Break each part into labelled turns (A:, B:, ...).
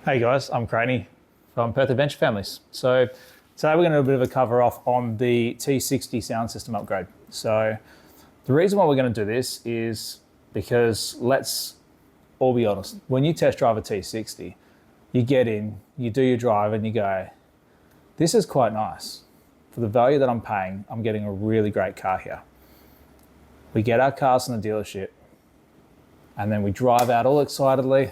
A: Hey guys, I'm Craney from Perth Adventure Families. So today we're going to do a bit of a cover off on the T60 sound system upgrade. So the reason why we're going to do this is because let's all be honest, when you test drive a T60, you get in, you do your drive and you go, this is quite nice. For the value that I'm paying, I'm getting a really great car here. We get our cars in the dealership and then we drive out all excitedly.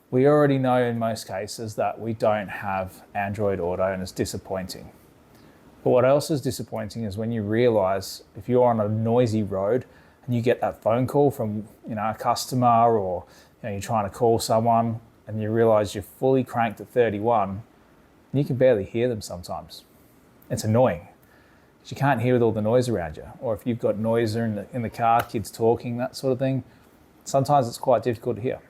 A: We already know in most cases that we don't have Android Auto and it's disappointing. But what else is disappointing is when you realize if you're on a noisy road and you get that phone call from a customer, or you're trying to call someone and you realize you're fully cranked at 31 and you can barely hear them sometimes. It's annoying because you can't hear with all the noise around you. Or if you've got noise in the car, kids talking, that sort of thing, sometimes it's quite difficult to hear.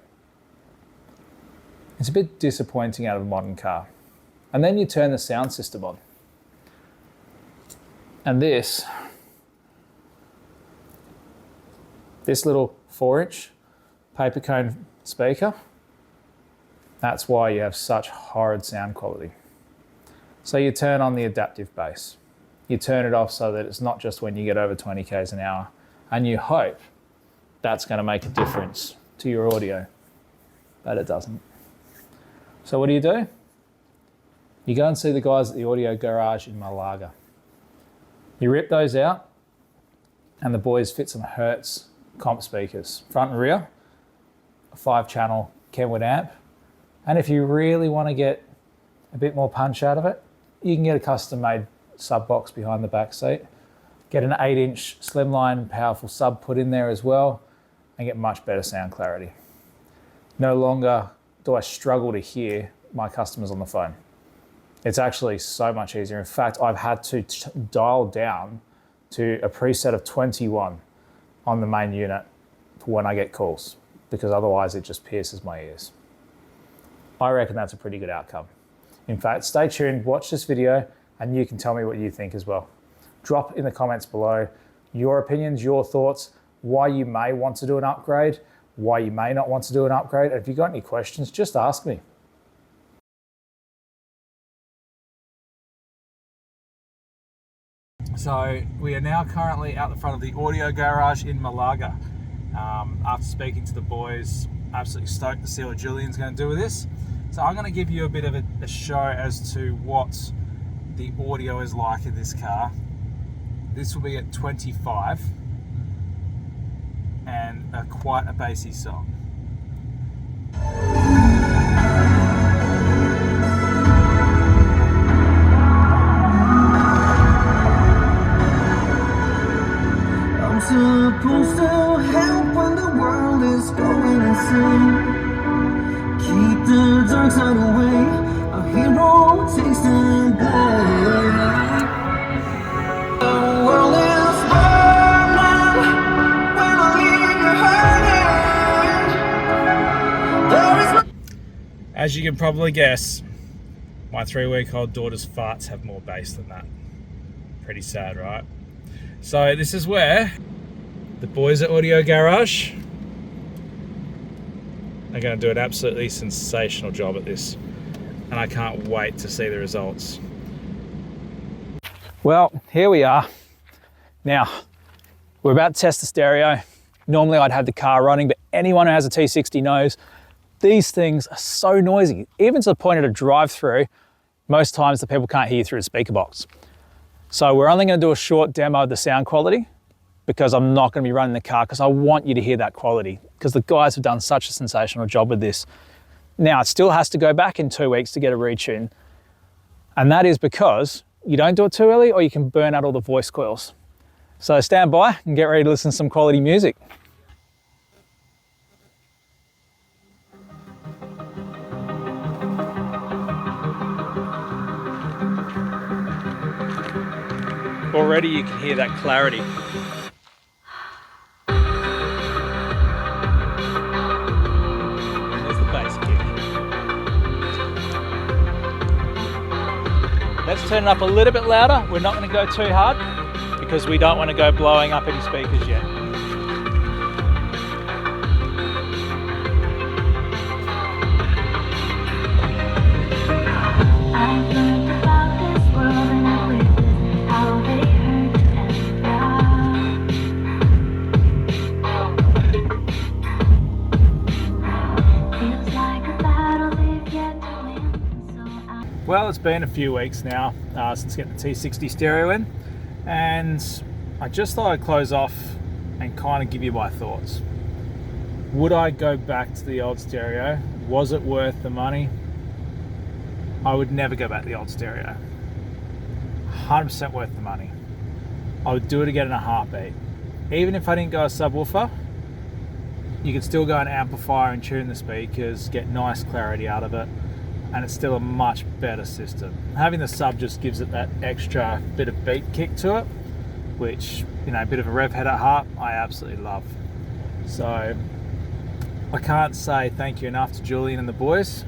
A: It's a bit disappointing out of a modern car. And then you turn the sound system on. And this little 4-inch paper cone speaker, that's why you have such horrid sound quality. So you turn on the adaptive bass. You turn it off so that it's not just when you get over 20 k's an hour, and you hope that's going to make a difference to your audio, but it doesn't. So what do? You go and see the guys at the audio garage in Malaga. You rip those out and the boys fit some Hertz comp speakers, front and rear, a 5-channel Kenwood amp. And if you really want to get a bit more punch out of it, you can get a custom-made sub box behind the back seat, get an 8-inch slimline powerful sub put in there as well, and get much better sound clarity. No longer do I struggle to hear my customers on the phone. It's actually so much easier. In fact, I've had to dial down to a preset of 21 on the main unit for when I get calls, because otherwise it just pierces my ears. I reckon that's a pretty good outcome. In fact, stay tuned, watch this video, and you can tell me what you think as well. Drop in the comments below your opinions, your thoughts, why you may want to do an upgrade, why you may not want to do an upgrade. And if you've got any questions, just ask me. So we are now currently out the front of the audio garage in Malaga. After speaking to the boys, absolutely stoked to see what Julian's going to do with this. So I'm going to give you a bit of a show as to what the audio is like in this car. This will be at 25 and quite a bassy song.
B: I'm supposed to help when the world is going insane. Keep the dark side away. A hero takes the blame. The world is burning when I leave you hurting. There is no.
A: As you can probably guess, my 3-week-old daughter's farts have more bass than that. Pretty sad, right? So this is where the boys at Audio Garage are going to do an absolutely sensational job at this, and I can't wait to see the results. Well, here we are. Now, we're about to test the stereo. Normally I'd have the car running, but anyone who has a T60 knows these things are so noisy, even to the point of a drive-through. Most times the people can't hear you through the speaker box. So we're only going to do a short demo of the sound quality, because I'm not going to be running the car, because I want you to hear that quality, because the guys have done such a sensational job with this. Now, it still has to go back in 2 weeks to get a retune, and that is because you don't do it too early or you can burn out all the voice coils. So stand by and get ready to listen to some quality music. Already you can hear that clarity. There's the bass kick. Let's turn it up a little bit louder. We're not going to go too hard because we don't want to go blowing up any speakers yet.
C: I've learned about this world and I've witnessed how they hurt and die. Feels like a battle we've yet to win, so I...
A: Well, it's been a few weeks now since getting the T60 stereo in, and I just thought I'd close off and kind of give you my thoughts. Would I go back to the old stereo? Was it worth the money? I would never go back to the old stereo. 100% worth the money. I would do it again in a heartbeat. Even if I didn't go a subwoofer, you could still go an amplifier and tune the speakers, get nice clarity out of it, and it's still a much better system. Having the sub just gives it that extra bit of beat kick to it, which, you know, a bit of a rev head at heart, I absolutely love. So I can't say thank you enough to Julian and the boys,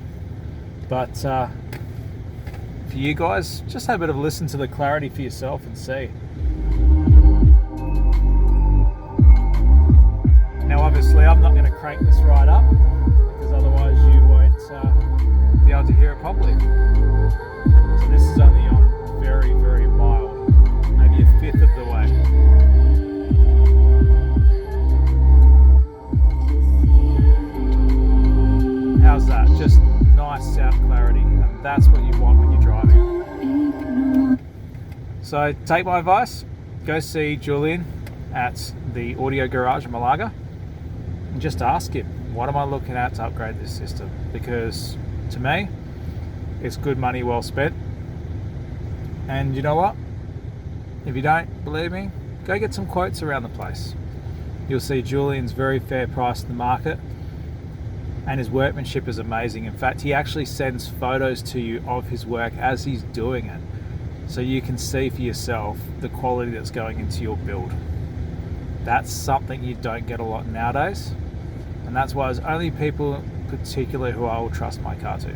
A: but for you guys, just have a bit of a listen to the clarity for yourself and see. Now obviously I'm not going to crank this right up, because otherwise you won't be able to hear it properly. So this is only on very, very mild, maybe a fifth of the way. How's that? Just nice sound clarity, and that's what you want when you're driving. So take my advice, go see Julian at the Audio Garage in Malaga and just ask him, what am I looking at to upgrade this system? Because to me, it's good money well spent. And you know what? If you don't believe me, go get some quotes around the place. You'll see Julian's very fair price in the market, and his workmanship is amazing. In fact, he actually sends photos to you of his work as he's doing it, so you can see for yourself the quality that's going into your build. That's something you don't get a lot nowadays, and that's why there's only people in particular who I will trust my car to.